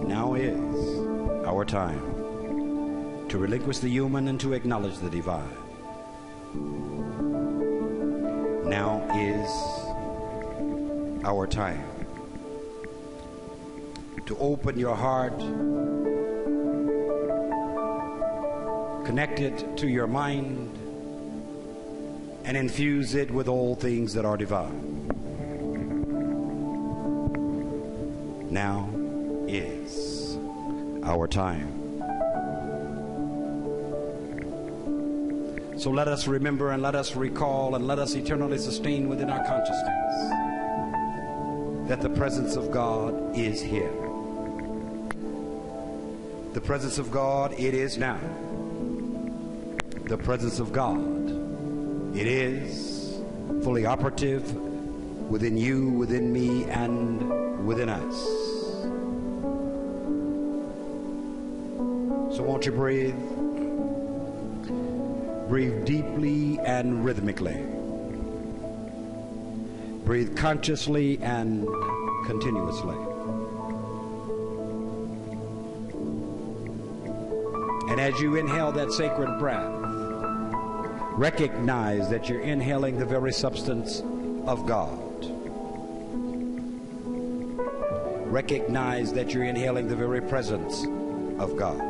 Now is our time to relinquish the human and to acknowledge the divine. Now is our time to open your heart, connect it to your mind, and infuse it with all things that are divine. Now is our time. So let us remember and let us recall and let us eternally sustain within our consciousness that the presence of God is here. The presence of God, it is now. The presence of God, it is fully operative within you, within me, and within us. So won't you breathe? Breathe deeply and rhythmically. Breathe consciously and continuously. And as you inhale that sacred breath, recognize that you're inhaling the very substance of God. Recognize that you're inhaling the very presence of God.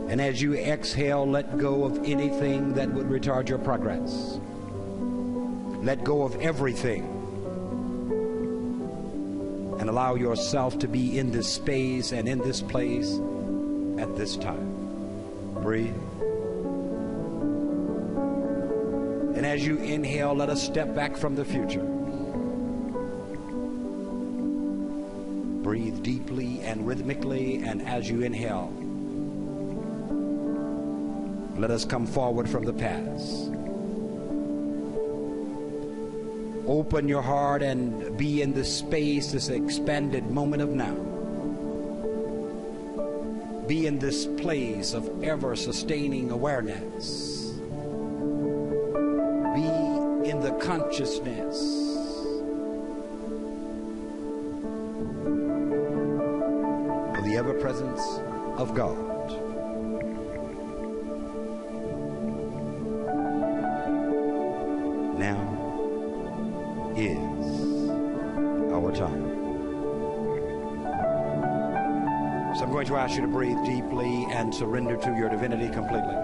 And as you exhale, let go of anything that would retard your progress. Let go of everything. And allow yourself to be in this space and in this place at this time. Breathe. And as you inhale, let us step back from the future. Breathe deeply and rhythmically, and as you inhale, let us come forward from the past. Open your heart and be in this space, this expanded moment of now. Be in this place of ever-sustaining awareness. Be in the consciousness of the ever-presence of God. Now is our time. So I'm going to ask you to breathe deeply and surrender to your divinity completely.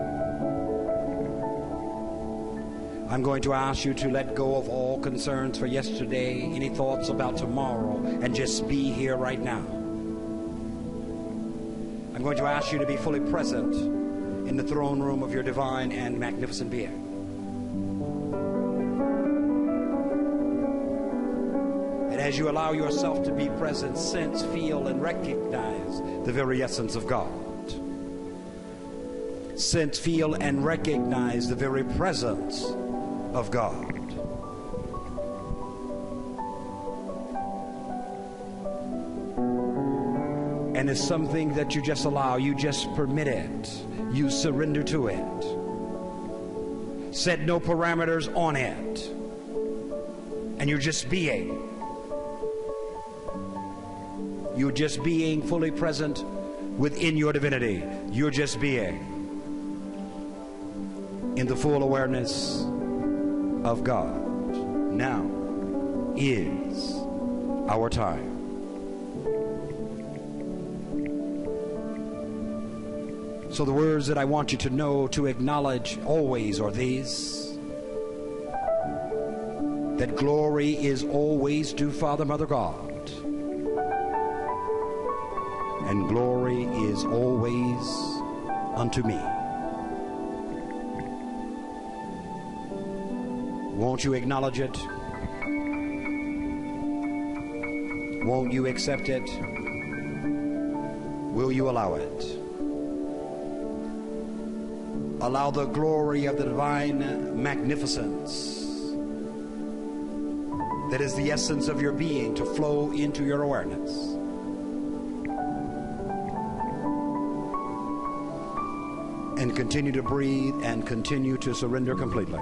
I'm going to ask you to let go of all concerns for yesterday, any thoughts about tomorrow, and just be here right now. I'm going to ask you to be fully present in the throne room of your divine and magnificent being. As you allow yourself to be present, sense, feel, and recognize the very essence of God. Sense, feel, and recognize the very presence of God. And it's something that you just allow, you just permit it, you surrender to it. Set no parameters on it. And you're just being. You're just being fully present within your divinity. You're just being in the full awareness of God. Now is our time. So the words that I want you to know, to acknowledge always, are these: that glory is always due Father, Mother, God. And glory is always unto me. Won't you acknowledge it? Won't you accept it? Will you allow it? Allow the glory of the divine magnificence that is the essence of your being to flow into your awareness. And continue to breathe and continue to surrender completely.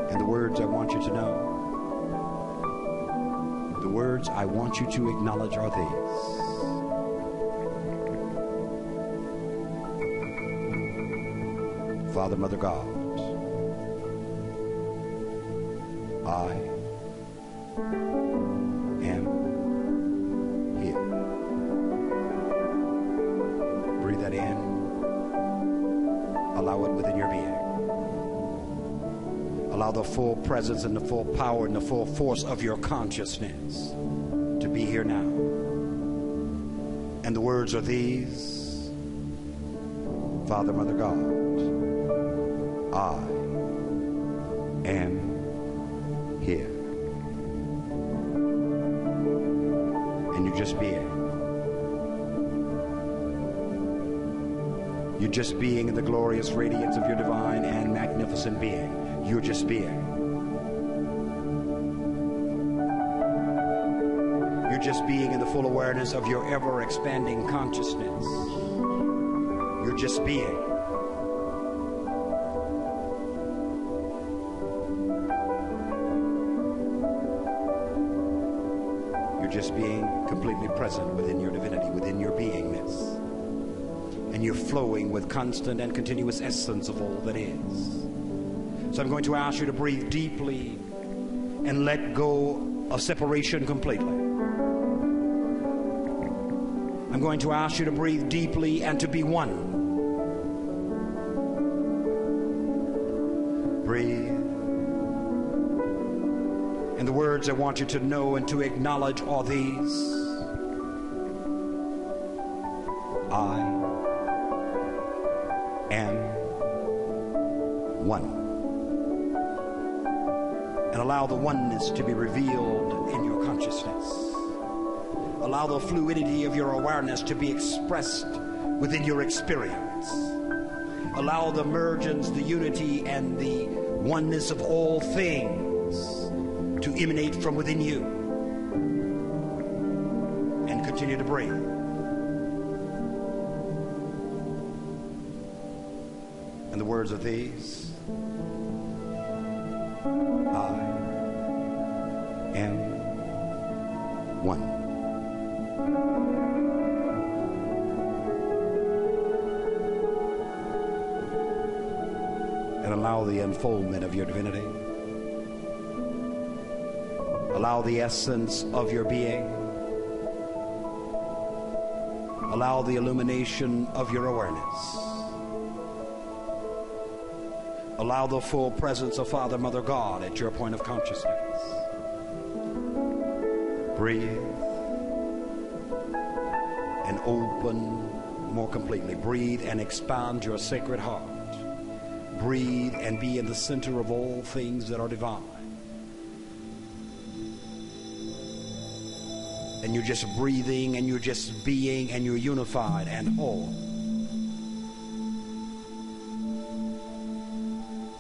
And the words I want you to know, the words I want you to acknowledge are these. Father, Mother, God, I am here. Breathe that in. Allow it within your being. Allow the full presence and the full power and the full force of your consciousness to be here now. And the words are these. Father, Mother, God, I am here. And you're just being. You're just being in the glorious radiance of your divine and magnificent being. You're just being. You're just being in the full awareness of your ever-expanding consciousness. You're just being. Just being completely present within your divinity, within your beingness. And you're flowing with constant and continuous essence of all that is. So I'm going to ask you to breathe deeply and let go of separation completely. I'm going to ask you to breathe deeply and to be one. Breathe. And the words I want you to know and to acknowledge are these. I am one. And allow the oneness to be revealed in your consciousness. Allow the fluidity of your awareness to be expressed within your experience. Allow the emergence, the unity, and the oneness of all things to emanate from within you. And continue to breathe. And the words of these. I am one. And allow the unfoldment of your divinity. Allow the essence of your being. Allow the illumination of your awareness. Allow the full presence of Father, Mother, God at your point of consciousness. Breathe and open more completely. Breathe and expand your sacred heart. Breathe and be in the center of all things that are divine. And you're just breathing and you're just being and you're unified and whole.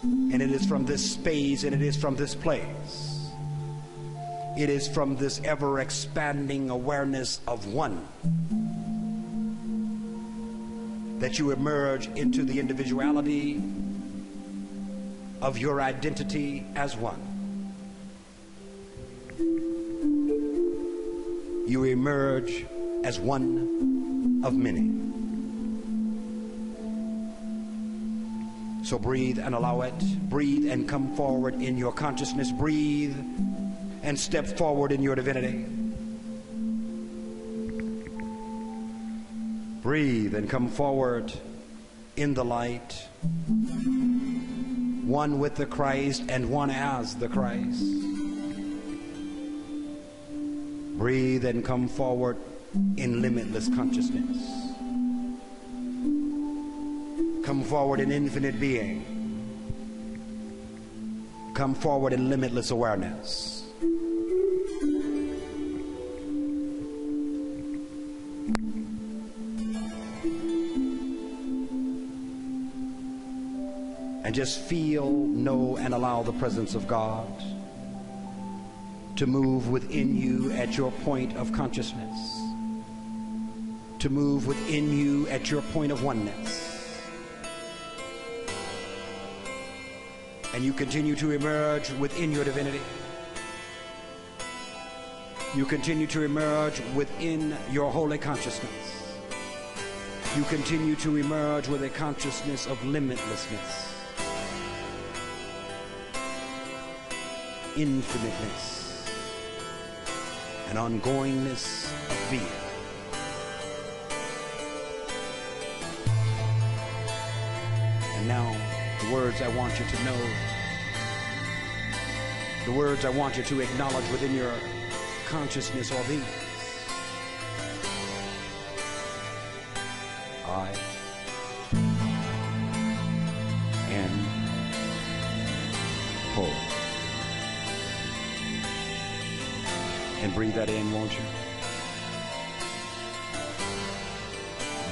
And it is from this space and it is from this place. It is from this ever-expanding awareness of one that you emerge into the individuality of your identity as one. You emerge as one of many. So breathe and allow it. Breathe and come forward in your consciousness. Breathe and step forward in your divinity. Breathe and come forward in the light. One with the Christ and one as the Christ. Breathe and come forward in limitless consciousness. Come forward in infinite being. Come forward in limitless awareness. And just feel, know, and allow the presence of God to move within you at your point of consciousness, to move within you at your point of oneness. And you continue to emerge within your divinity. You continue to emerge within your holy consciousness. You continue to emerge with a consciousness of limitlessness, infiniteness, and ongoingness of being. And now, the words I want you to know, the words I want you to acknowledge within your consciousness are these. I am whole. And breathe that in, won't you?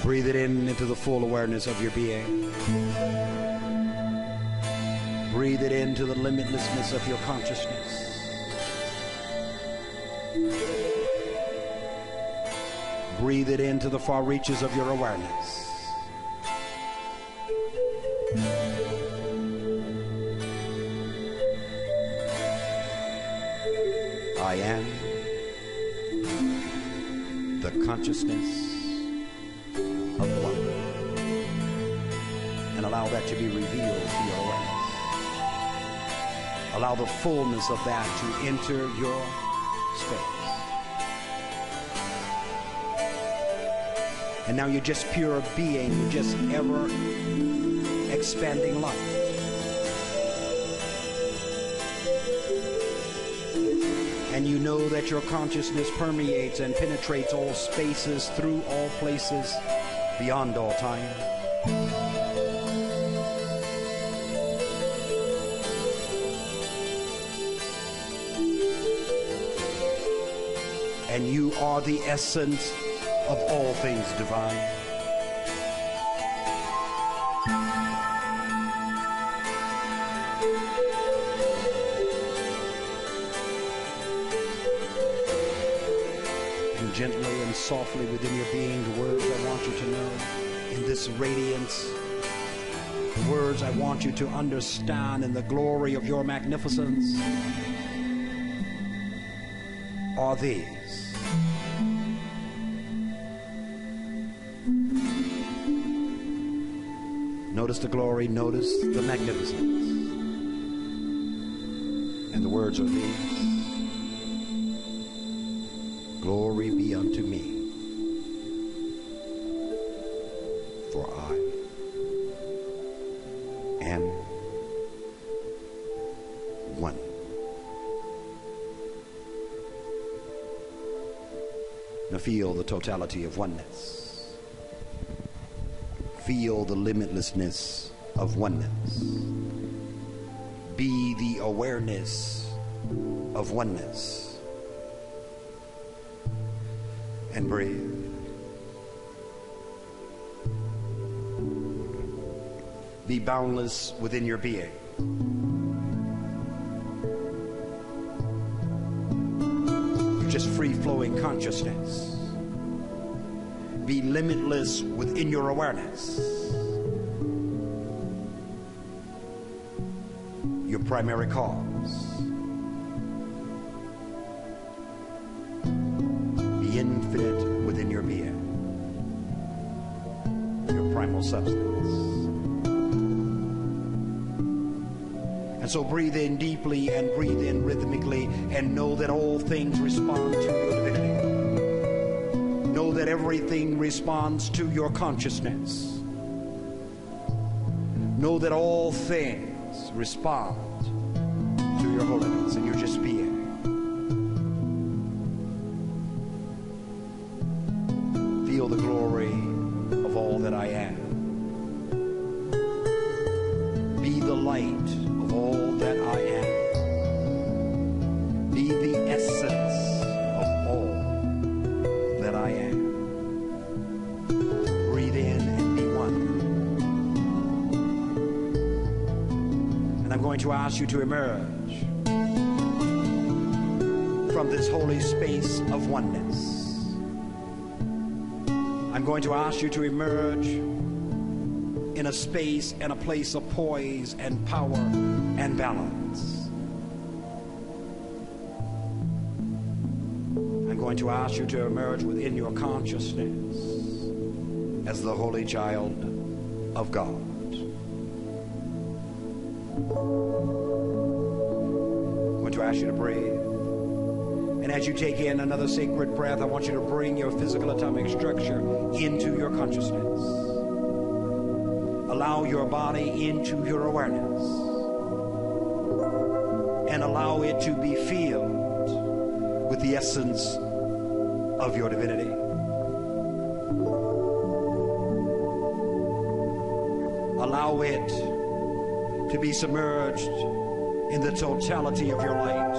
Breathe it in into the full awareness of your being. Breathe it into the limitlessness of your consciousness. Breathe it into the far reaches of your awareness. I am the consciousness of one. And allow that to be revealed to your awareness. Allow the fullness of that to enter your space. And now you're just pure being, you're just ever expanding light. And you know that your consciousness permeates and penetrates all spaces, through all places, beyond all time. And you are the essence of all things divine. And gently and softly within your being, the words I want you to know in this radiance, the words I want you to understand in the glory of your magnificence are these. Notice the glory, notice the magnificence. And the words are these. Glory be unto me, for I am one. Now feel the totality of oneness. Feel the limitlessness of oneness. Be the awareness of oneness. And breathe. Be boundless within your being. You're just free-flowing consciousness. Be limitless within your awareness. Your primary cause. Be infinite within your being. Your primal substance. And so breathe in deeply and breathe in rhythmically and know that all things respond to your divinity. Know that everything responds to your consciousness. Know that all things respond to your holiness and your just being. Feel the glory of all that I am. Be the light of all that I am. Be the essence of all that I am. Breathe in and be one. And I'm going to ask you to emerge from this holy space of oneness. I'm going to ask you to emerge in a space and a place of poise and power and balance. I'm going to ask you to emerge within your consciousness as the holy child of God. I'm going to ask you to breathe. And as you take in another sacred breath, I want you to bring your physical atomic structure into your consciousness. Allow your body into your awareness. And allow it to be filled with the essence of your divinity. Allow it to be submerged in the totality of your light.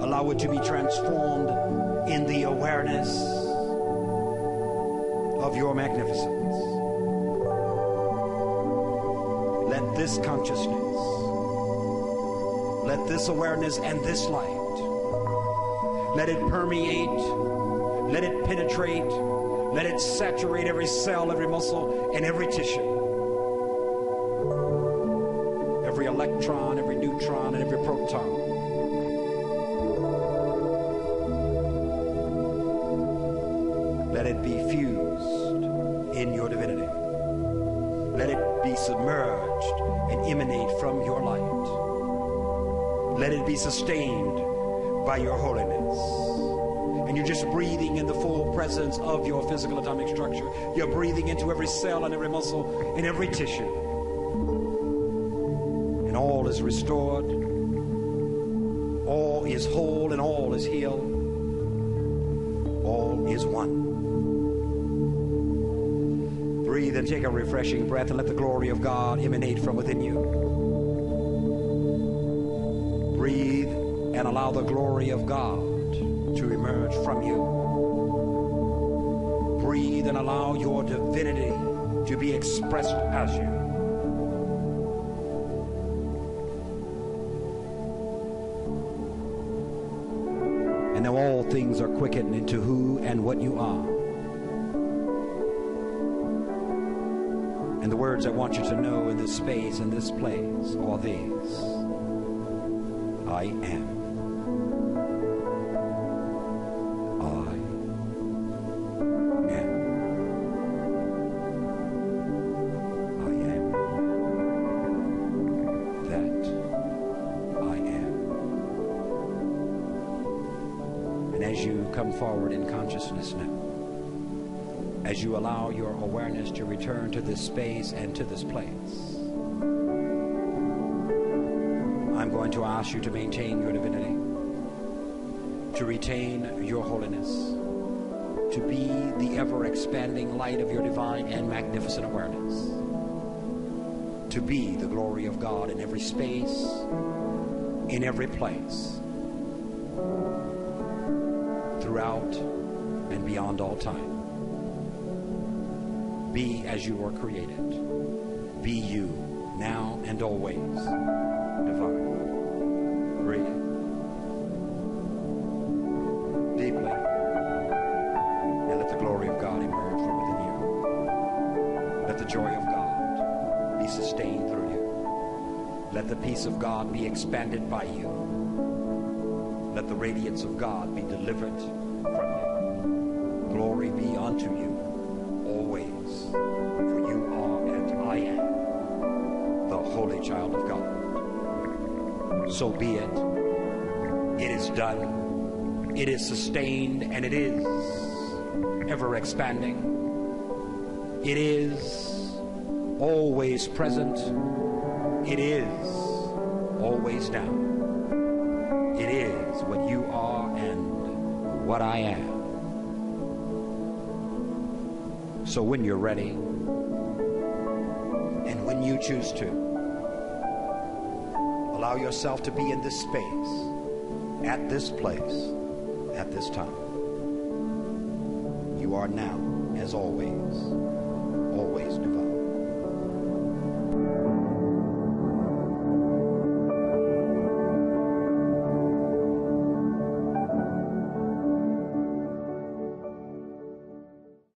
Allow it to be transformed in the awareness of your magnificence. Let this consciousness, let this awareness and this light, let it permeate, let it penetrate, let it saturate every cell, every muscle, and every tissue. Every electron, every neutron, and every proton. Let it be fused in your divinity. Let it be submerged and emanate from your light. Let it be sustained by your holiness. And you're just breathing in the full presence of your physical atomic structure. You're breathing into every cell and every muscle and every tissue. And all is restored. All is whole and all is healed. All is one. Breathe and take a refreshing breath and let the glory of God emanate from within you. Breathe and allow the glory of God to emerge from you. Breathe and allow your divinity to be expressed as you. And now all things are quickened into who and what you are. And the words I want you to know in this space, in this place, are these. I am. Forward in consciousness now, as you allow your awareness to return to this space and to this place, I'm going to ask you to maintain your divinity, to retain your holiness, to be the ever-expanding light of your divine and magnificent awareness, to be the glory of God in every space, in every place, throughout and beyond all time. Be as you were created. Be you, now and always, divine. Breathe deeply, and let the glory of God emerge from within you. Let the joy of God be sustained through you. Let the peace of God be expanded by you. Let the radiance of God be delivered from you. Glory be unto you always, for you are and I am the holy child of God. So be it. It is done. It is sustained, and it is ever expanding. It is always present. It is always now. It is what you are and what I am. So when you're ready, and when you choose to, allow yourself to be in this space, at this place, at this time. You are now, as always, always divine.